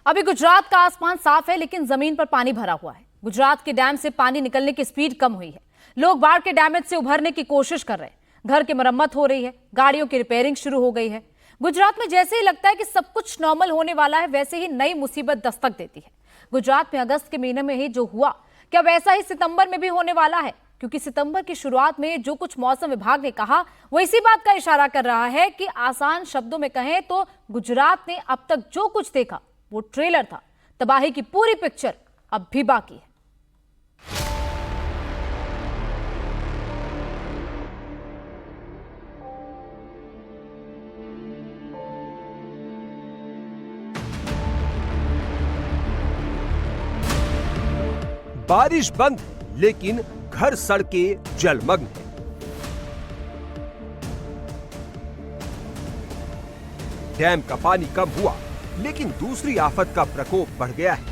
अभी गुजरात का आसमान साफ है, लेकिन जमीन पर पानी भरा हुआ है। गुजरात के डैम से पानी निकलने की स्पीड कम हुई है। लोग बाढ़ के डैमेज से उभरने की कोशिश कर रहे हैं। घर की मरम्मत हो रही है, गाड़ियों की रिपेयरिंग शुरू हो गई है। गुजरात में जैसे ही लगता है कि सब कुछ नॉर्मल होने वाला है, वैसे ही नई मुसीबत दस्तक देती है। गुजरात में अगस्त के महीने में ही जो हुआ, क्या वैसा ही सितंबर में भी होने वाला है? क्योंकि सितंबर की शुरुआत में जो कुछ मौसम विभाग ने कहा, वो इसी बात का इशारा कर रहा है कि आसान शब्दों में कहें तो गुजरात ने अब तक जो कुछ देखा वो ट्रेलर था। तबाही की पूरी पिक्चर अब भी बाकी है। बारिश बंद है, लेकिन घर सड़कें जलमग्न है। डैम का पानी कम हुआ, लेकिन दूसरी आफत का प्रकोप बढ़ गया है।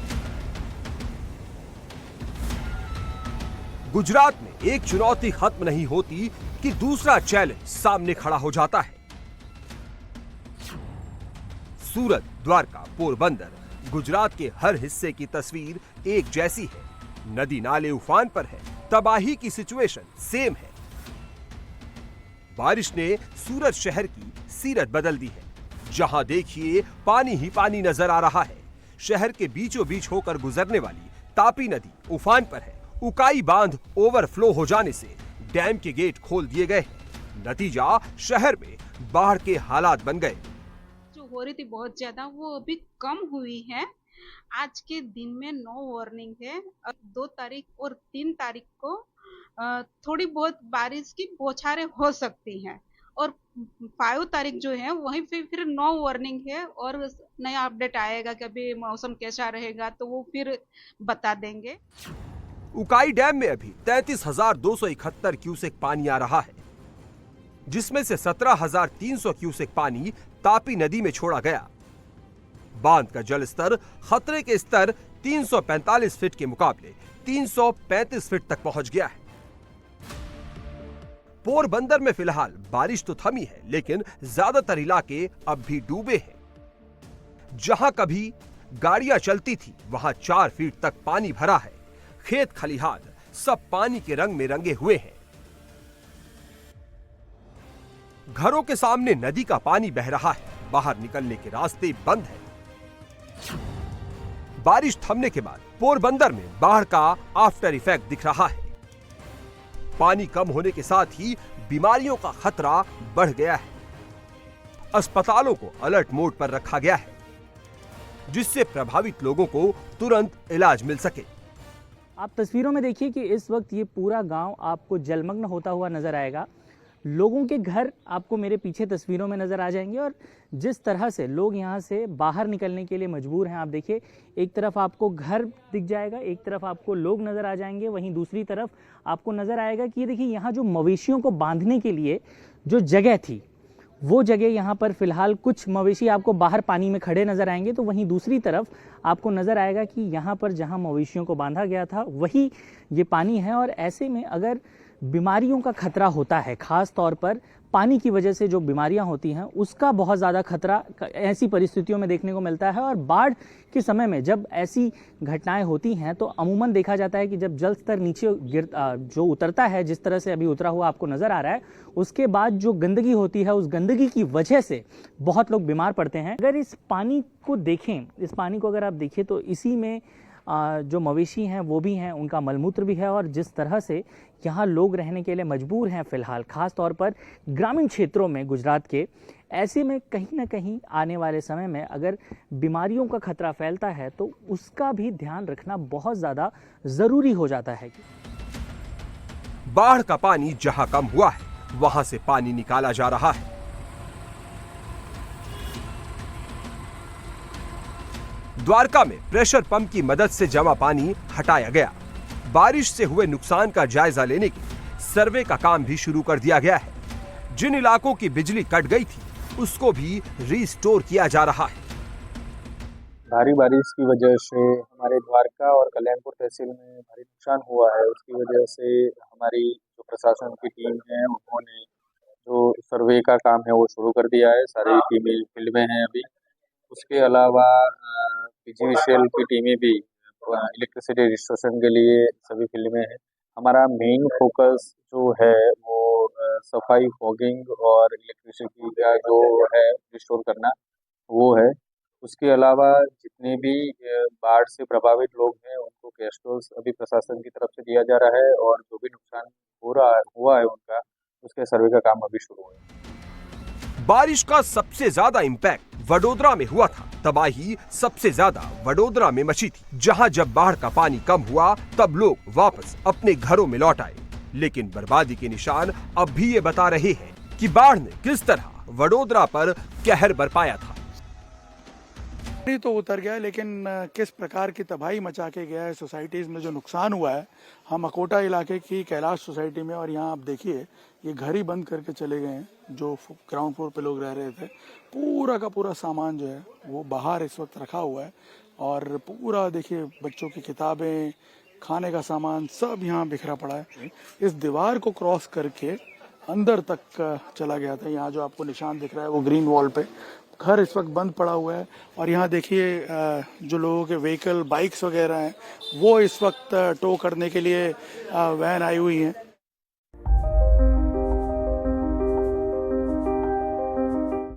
गुजरात में एक चुनौती खत्म नहीं होती कि दूसरा चैलेंज सामने खड़ा हो जाता है। सूरत, द्वारका, पोरबंदर, गुजरात के हर हिस्से की तस्वीर एक जैसी है। नदी नाले उफान पर है, तबाही की सिचुएशन सेम है। बारिश ने सूरत शहर की सीरत बदल दी है। जहां देखिए पानी ही पानी नजर आ रहा है। शहर के बीचों बीच होकर गुजरने वाली तापी नदी उफान पर है। उकाई बांध ओवरफ्लो हो जाने से डैम के गेट खोल दिए गए हैं। नतीजा, शहर में बाढ़ के हालात बन गए। जो हो रही थी बहुत ज्यादा, वो अभी कम हुई है। आज के दिन में नो वार्निंग है। 2 तारीख और 3 तारीख को थोड़ी बहुत बारिश की बौछारें हो सकती हैं, और 5 तारीख जो है वहीं पे फिर नो वार्निंग है, और नया अपडेट आएगा कि अभी मौसम कैसा रहेगा तो वो फिर बता देंगे। उकाई डैम में अभी 33,271 क्यूसेक पानी आ रहा है, जिसमें से 17,300 क्यूसेक पानी तापी नदी में छोड़ा गया। बांध का जल स्तर खतरे के स्तर 345 फीट के मुकाबले 335 फीट तक पहुंच गया है। पोरबंदर में फिलहाल बारिश तो थमी है, लेकिन ज्यादातर इलाके अब भी डूबे हैं। जहां कभी गाड़ियां चलती थी, वहां 4 फीट तक पानी भरा है। खेत खलिहान सब पानी के रंग में रंगे हुए हैं। घरों के सामने नदी का पानी बह रहा है। बाहर निकलने के रास्ते बंद हैं। बारिश थमने के बाद पोरबंदर में बाढ़ का आफ्टर इफेक्ट दिख रहा है। पानी कम होने के साथ ही बीमारियों का खतरा बढ़ गया है। अस्पतालों को अलर्ट मोड पर रखा गया है, जिससे प्रभावित लोगों को तुरंत इलाज मिल सके। आप तस्वीरों में देखिए कि इस वक्त ये पूरा गांव आपको जलमग्न होता हुआ नजर आएगा। लोगों के घर आपको मेरे पीछे तस्वीरों में नजर आ जाएंगे, और जिस तरह से लोग यहाँ से बाहर निकलने के लिए मजबूर हैं। आप देखिए, एक तरफ आपको घर दिख जाएगा, एक तरफ आपको लोग नजर आ जाएंगे, वहीं दूसरी तरफ आपको नजर आएगा कि ये देखिए, यहाँ जो मवेशियों को बांधने के लिए जो जगह थी, वो जगह यहाँ पर फिलहाल कुछ मवेशी आपको बाहर पानी में खड़े नजर आएंगे, तो वहीं दूसरी तरफ आपको नजर आएगा कि यहाँ पर जहाँ मवेशियों को बांधा गया था वही ये पानी है। और ऐसे में अगर बीमारियों का खतरा होता है, खास तौर पर पानी की वजह से जो बीमारियां होती हैं, उसका बहुत ज़्यादा खतरा ऐसी परिस्थितियों में देखने को मिलता है। और बाढ़ के समय में जब ऐसी घटनाएं होती हैं, तो अमूमन देखा जाता है कि जब जल स्तर नीचे जो उतरता है, जिस तरह से अभी उतरा हुआ आपको नज़र आ रहा है, उसके बाद जो गंदगी होती है, उस गंदगी की वजह से बहुत लोग बीमार पड़ते हैं। अगर इस पानी को देखें, इस पानी को अगर आप देखिए, तो इसी में जो मवेशी हैं वो भी हैं, उनका मलमूत्र भी है। और जिस तरह से यहाँ लोग रहने के लिए मजबूर हैं फिलहाल, खास तौर पर ग्रामीण क्षेत्रों में गुजरात के, ऐसे में कहीं ना कहीं आने वाले समय में अगर बीमारियों का खतरा फैलता है, तो उसका भी ध्यान रखना बहुत ज़्यादा ज़रूरी हो जाता है। बाढ़ का पानी जहां कम हुआ है, वहां से पानी निकाला जा रहा है। द्वारका में प्रेशर पंप की मदद से जमा पानी हटाया गया। बारिश से हुए नुकसान का जायजा लेने के सर्वे का काम भी शुरू कर दिया गया है। जिन इलाकों की बिजली कट गई थी, उसको भी रिस्टोर किया जा रहा है। भारी बारिश की वजह से हमारे द्वारका और कल्याणपुर तहसील में भारी नुकसान हुआ है। उसकी वजह से हमारी जो प्रशासन की टीम है, उन्होंने जो सर्वे का काम है वो शुरू कर दिया है। सारी टीमें फील्ड में हैं अभी। उसके अलावा पीजीवीसीएल की टीमें भी इलेक्ट्रिसिटी रिस्टोरेशन के लिए सभी फील्ड में है। हमारा मेन फोकस जो है वो सफाई, फॉगिंग और इलेक्ट्रिसिटी का जो है रिस्टोर करना वो है। उसके अलावा जितने भी बाढ़ से प्रभावित लोग हैं उनको गेस्ट हाउस अभी प्रशासन की तरफ से दिया जा रहा है और जो भी नुकसान हुआ है उनका, उसके सर्वे का काम अभी शुरू है। बारिश का सबसे ज्यादा इंपैक्ट वडोदरा में हुआ था। तबाही सबसे ज्यादा वडोदरा में मची थी, जहां जब बाढ़ का पानी कम हुआ तब लोग वापस अपने घरों में लौट आए। लेकिन बर्बादी के निशान अब भी ये बता रहे हैं कि बाढ़ ने किस तरह वडोदरा पर कहर बरपाया था। पानी तो उतर गया, लेकिन किस प्रकार की तबाही मचा के गया है सोसाइटीज़ में, जो नुकसान हुआ है। हम अकोटा इलाके की कैलाश सोसाइटी में, और यहाँ आप देखिए ये घर ही बंद करके चले गए हैं। जो ग्राउंड फ्लोर पे लोग रह रहे थे, पूरा का पूरा सामान जो है वो बाहर इस वक्त रखा हुआ है। और पूरा देखिए बच्चों की किताबें, खाने का सामान सब यहाँ बिखरा पड़ा है। इस दीवार को क्रॉस करके अंदर तक चला गया था। यहाँ जो आपको निशान दिख रहा है वो ग्रीन वॉल पे, घर इस वक्त बंद पड़ा हुआ है। और यहाँ देखिए जो लोगों के व्हीकल, बाइक्स वगैरह हैं वो इस वक्त टो करने के लिए वैन आई हुई हैं।